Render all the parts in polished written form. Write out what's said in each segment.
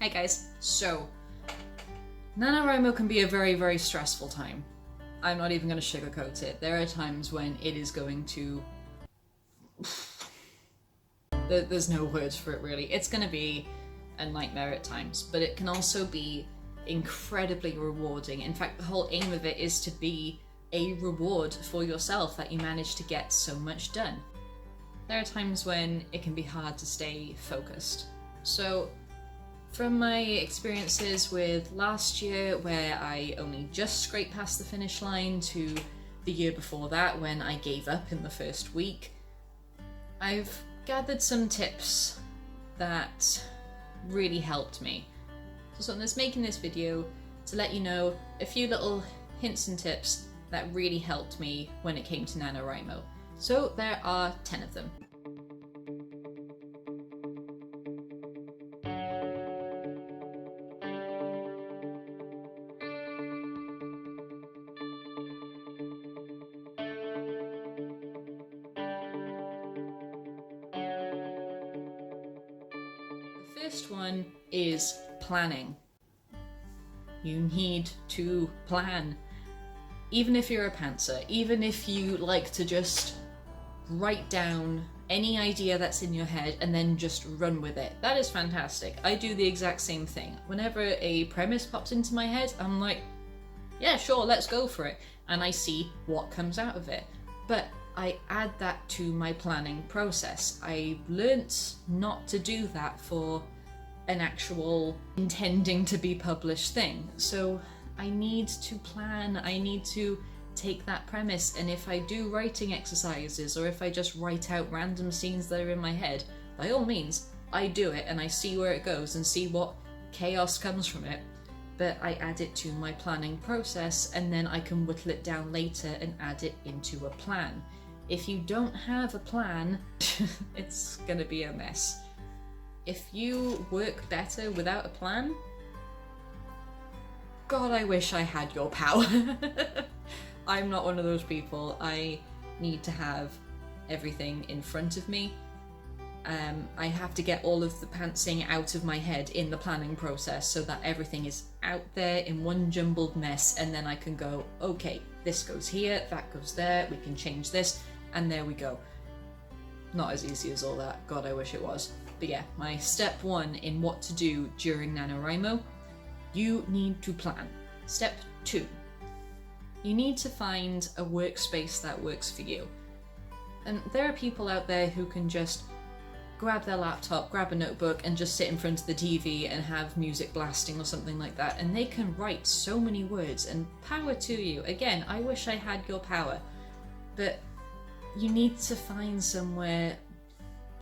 Hey guys, so Nanowrimo can be a very, very stressful time. I'm not even going to sugarcoat it. There are times when it is going to... There's no words for it really. It's going to be a nightmare at times, but it can also be incredibly rewarding. In fact, the whole aim of it is to be a reward for yourself that you manage to get so much done. There are times when it can be hard to stay focused. So from my experiences with last year, where I only just scraped past the finish line, to the year before that when I gave up in the first week, I've gathered some tips that really helped me. So I'm just making this video to let you know a few little hints and tips that really helped me when it came to Nanowrimo. So there are 10 of them. The first one is planning. You need to plan. Even if you're a pantser, even if you like to just write down any idea that's in your head and then just run with it, that is fantastic. I do the exact same thing. Whenever a premise pops into my head, I'm like, yeah, sure, let's go for it. And I see what comes out of it. But I add that to my planning process. I learnt not to do that for an actual intending to be published thing. So I need to plan, I need to take that premise, and if I do writing exercises or if I just write out random scenes that are in my head, by all means, I do it and I see where it goes and see what chaos comes from it, but I add it to my planning process and then I can whittle it down later and add it into a plan. If you don't have a plan, it's gonna be a mess. If you work better without a plan, God, I wish I had your power. I'm not one of those people. I need to have everything in front of me. I have to get all of the pantsing out of my head in the planning process so that everything is out there in one jumbled mess, and then I can go, okay, this goes here, that goes there, we can change this, and there we go. Not as easy as all that. God, I wish it was. But yeah, my step one in what to do during Nanowrimo, you need to plan. Step 2, you need to find a workspace that works for you. And there are people out there who can just grab their laptop, grab a notebook, and just sit in front of the TV and have music blasting or something like that, and they can write so many words, and power to you. Again, I wish I had your power, but you need to find somewhere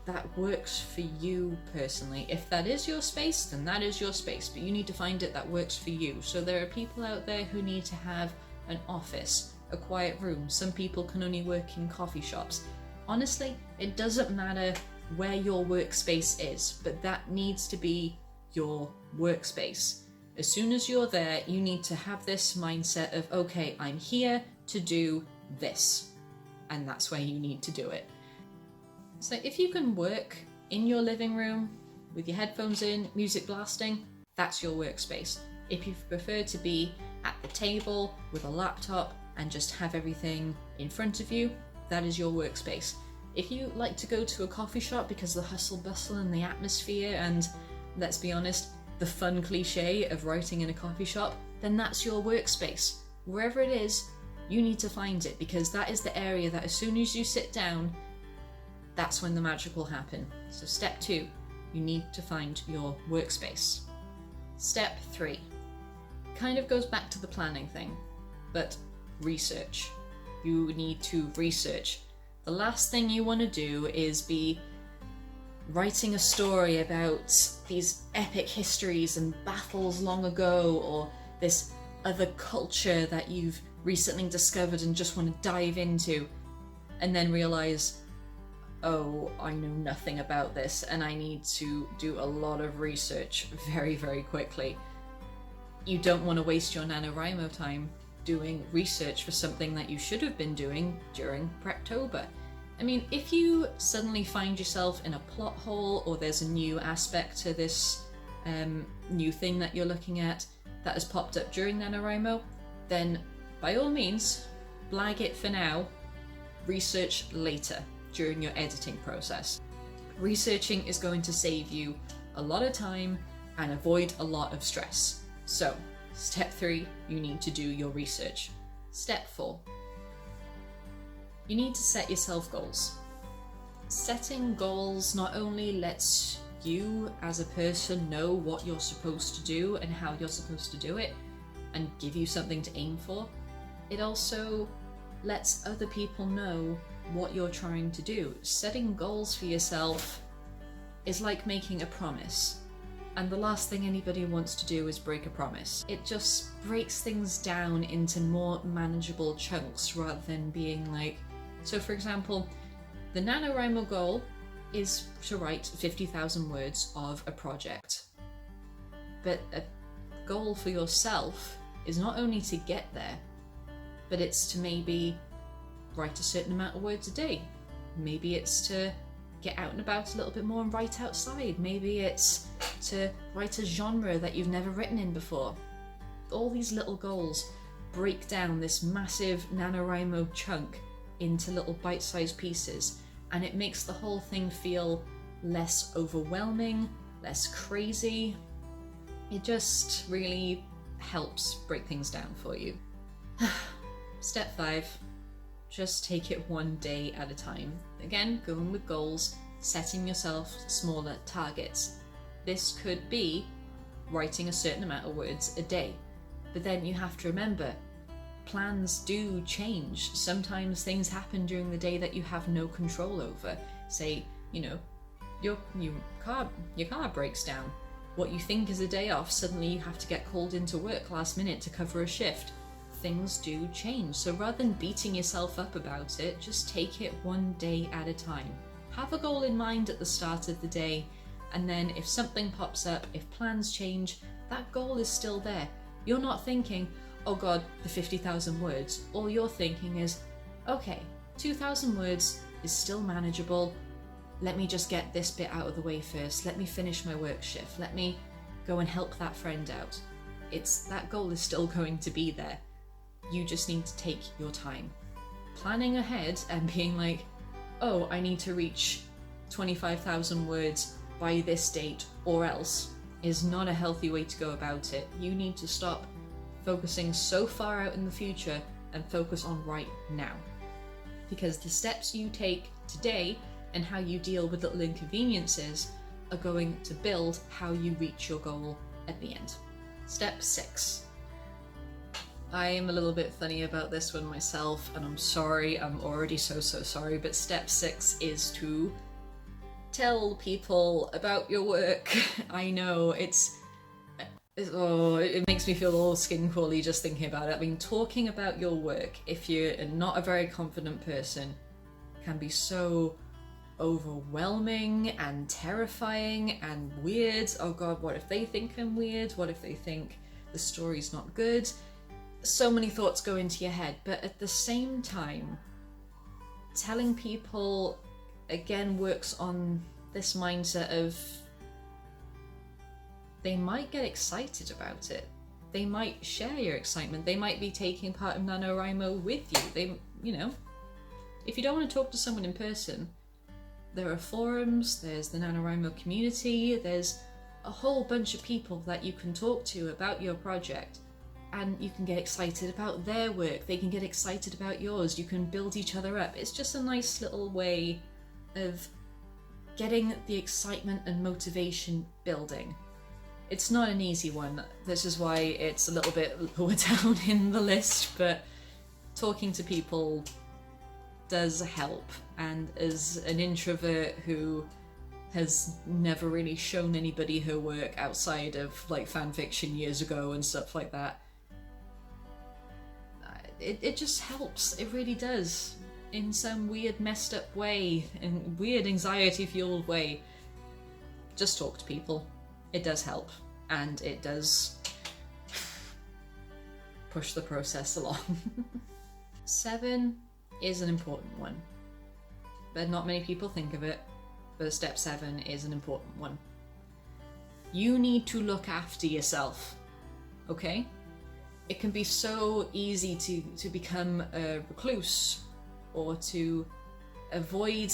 that works for you personally. If that is your space, then that is your space, but you need to find it that works for you. So there are people out there who need to have an office, a quiet room. Some people can only work in coffee shops. Honestly, it doesn't matter where your workspace is, but that needs to be your workspace. As soon as you're there, you need to have this mindset of, okay, I'm here to do this, and that's where you need to do it. So if you can work in your living room with your headphones in, music blasting, that's your workspace. If you prefer to be at the table with a laptop and just have everything in front of you, that is your workspace. If you like to go to a coffee shop because of the hustle bustle and the atmosphere and, let's be honest, the fun cliche of writing in a coffee shop, then that's your workspace. Wherever it is, you need to find it, because that is the area that as soon as you sit down, that's when the magic will happen. So step 2, you need to find your workspace. Step 3 kind of goes back to the planning thing, but research. You need to research. The last thing you want to do is be writing a story about these epic histories and battles long ago, or this other culture that you've recently discovered and just want to dive into, and then realize, oh, I know nothing about this and I need to do a lot of research very, very quickly. You don't want to waste your Nanowrimo time doing research for something that you should have been doing during Preptober. I mean, if you suddenly find yourself in a plot hole, or there's a new aspect to this new thing that you're looking at that has popped up during Nanowrimo, then by all means, flag it for now, research later during your editing process. Researching is going to save you a lot of time and avoid a lot of stress. So, step 3, you need to do your research. Step 4, you need to set yourself goals. Setting goals not only lets you as a person know what you're supposed to do and how you're supposed to do it and give you something to aim for, it also lets other people know what you're trying to do. Setting goals for yourself is like making a promise, and the last thing anybody wants to do is break a promise. It just breaks things down into more manageable chunks rather than being like, so for example, the Nanowrimo goal is to write 50,000 words of a project. But a goal for yourself is not only to get there, but it's to maybe write a certain amount of words a day. Maybe it's to get out and about a little bit more and write outside. Maybe it's to write a genre that you've never written in before. All these little goals break down this massive Nanowrimo chunk into little bite-sized pieces, and it makes the whole thing feel less overwhelming, less crazy. It just really helps break things down for you. Step 5, just take it one day at a time. Again, going with goals, setting yourself smaller targets. This could be writing a certain amount of words a day, but then you have to remember, plans do change. Sometimes things happen during the day that you have no control over. Say, you know, your car breaks down. What you think is a day off, suddenly you have to get called into work last minute to cover a shift. Things do change, so rather than beating yourself up about it, just take it one day at a time. Have a goal in mind at the start of the day, and then if something pops up, if plans change, that goal is still there. You're not thinking, oh god, the 50,000 words. All you're thinking is, okay, 2,000 words is still manageable. Let me just get this bit out of the way first. Let me finish my work shift. Let me go and help that friend out. That goal is still going to be there. You just need to take your time. Planning ahead and being like, oh, I need to reach 25,000 words by this date or else is not a healthy way to go about it. You need to stop focusing so far out in the future and focus on right now. Because the steps you take today and how you deal with little inconveniences are going to build how you reach your goal at the end. Step 6. I am a little bit funny about this one myself, and I'm sorry, I'm already so sorry, but step 6 is to tell people about your work. I know, it makes me feel all skin crawly just thinking about it. I mean, talking about your work, if you're not a very confident person, can be so overwhelming and terrifying and weird. Oh god, what if they think I'm weird? What if they think the story's not good? So many thoughts go into your head, but at the same time, telling people, again, works on this mindset of they might get excited about it. They might share your excitement. They might be taking part in Nanowrimo with you. If you don't want to talk to someone in person, there are forums, there's the Nanowrimo community, there's a whole bunch of people that you can talk to about your project, and you can get excited about their work, they can get excited about yours, you can build each other up. It's just a nice little way of getting the excitement and motivation building. It's not an easy one, this is why it's a little bit lower down in the list, but talking to people does help. And as an introvert who has never really shown anybody her work outside of like fanfiction years ago and stuff like that, it just helps. It really does, in some weird messed up way, in weird anxiety fueled way. Just talk to people. It does help, and it does push the process along. 7 is an important one, but not many people think of it, but step 7 is an important one. You need to look after yourself, okay? It can be so easy to become a recluse or to avoid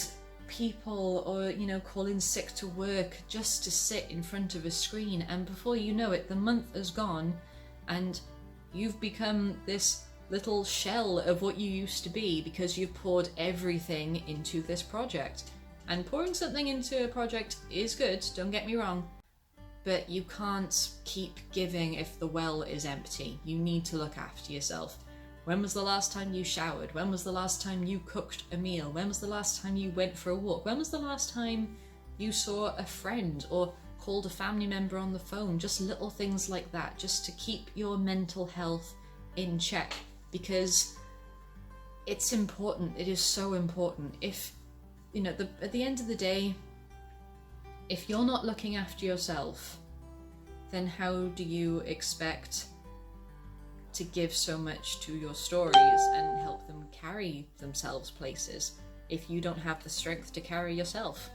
people or, you know, call in sick to work just to sit in front of a screen, and before you know it, the month has gone and you've become this little shell of what you used to be because you've poured everything into this project. And pouring something into a project is good, don't get me wrong, but you can't keep giving if the well is empty. You need to look after yourself. When was the last time you showered? When was the last time you cooked a meal? When was the last time you went for a walk? When was the last time you saw a friend or called a family member on the phone? Just little things like that, just to keep your mental health in check, because it's important. It is so important. If, you know, at the end of the day, if you're not looking after yourself, then how do you expect to give so much to your stories and help them carry themselves places if you don't have the strength to carry yourself?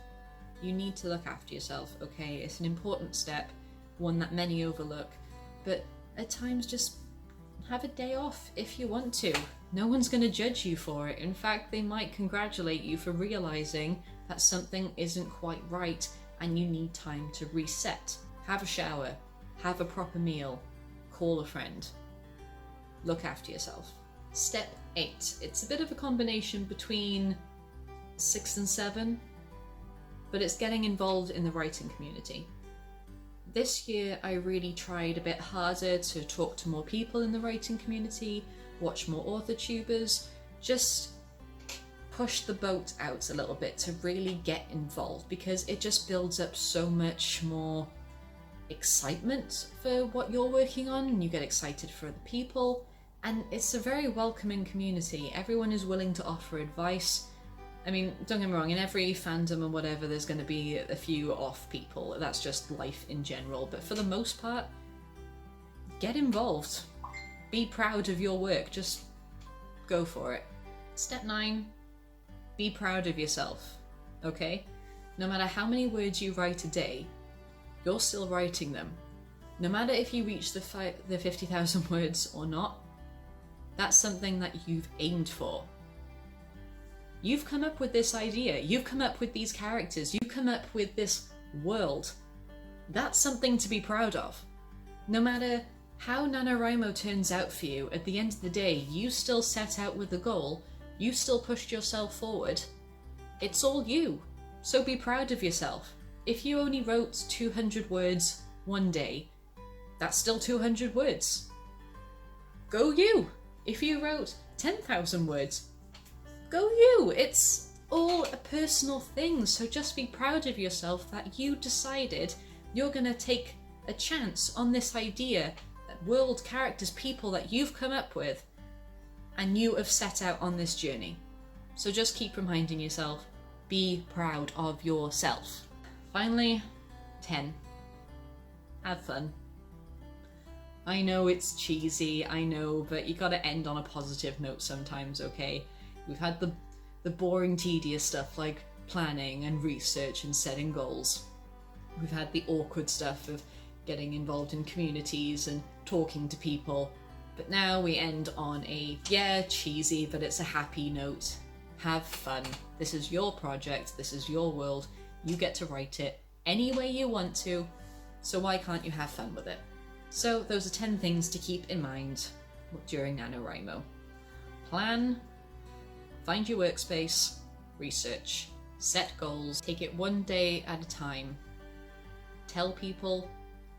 You need to look after yourself, okay? It's an important step, one that many overlook, but at times just have a day off if you want to. No one's going to judge you for it. In fact, they might congratulate you for realizing that something isn't quite right and you need time to reset. Have a shower, have a proper meal, call a friend. Look after yourself. Step 8. It's a bit of a combination between 6 and 7, but it's getting involved in the writing community. This year I really tried a bit harder to talk to more people in the writing community, watch more author tubers, just push the boat out a little bit to really get involved, because it just builds up so much more excitement for what you're working on, and you get excited for other people, and it's a very welcoming community. Everyone is willing to offer advice. I mean, don't get me wrong, in every fandom and whatever there's going to be a few off people, that's just life in general, but for the most part, get involved. Be proud of your work, just go for it. Step 9, be proud of yourself, okay? No matter how many words you write a day, you're still writing them. No matter if you reach the 50,000 words or not, that's something that you've aimed for. You've come up with this idea, you've come up with these characters, you've come up with this world. That's something to be proud of. No matter how Nanowrimo turns out for you, at the end of the day, you still set out with a goal, you still pushed yourself forward. It's all you, so be proud of yourself. If you only wrote 200 words one day, that's still 200 words. Go you! If you wrote 10,000 words, go you! It's all a personal thing, so just be proud of yourself that you decided you're gonna take a chance on this idea, world, characters, people that you've come up with, and you have set out on this journey. So just keep reminding yourself, be proud of yourself. Finally, 10. Have fun. I know it's cheesy, I know, but you gotta end on a positive note sometimes, okay? We've had the boring, tedious stuff like planning and research and setting goals. We've had the awkward stuff of getting involved in communities and talking to people. But now we end on a, yeah, cheesy, but it's a happy note. Have fun. This is your project, this is your world. You get to write it any way you want to, so why can't you have fun with it? So those are 10 things to keep in mind during Nanowrimo. Plan, find your workspace, research, set goals, take it one day at a time, tell people,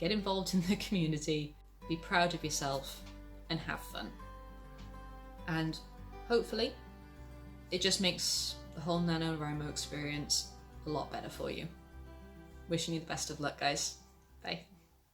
get involved in the community, be proud of yourself, and have fun. And hopefully, it just makes the whole Nanowrimo experience a lot better for you. Wishing you the best of luck, guys. Bye.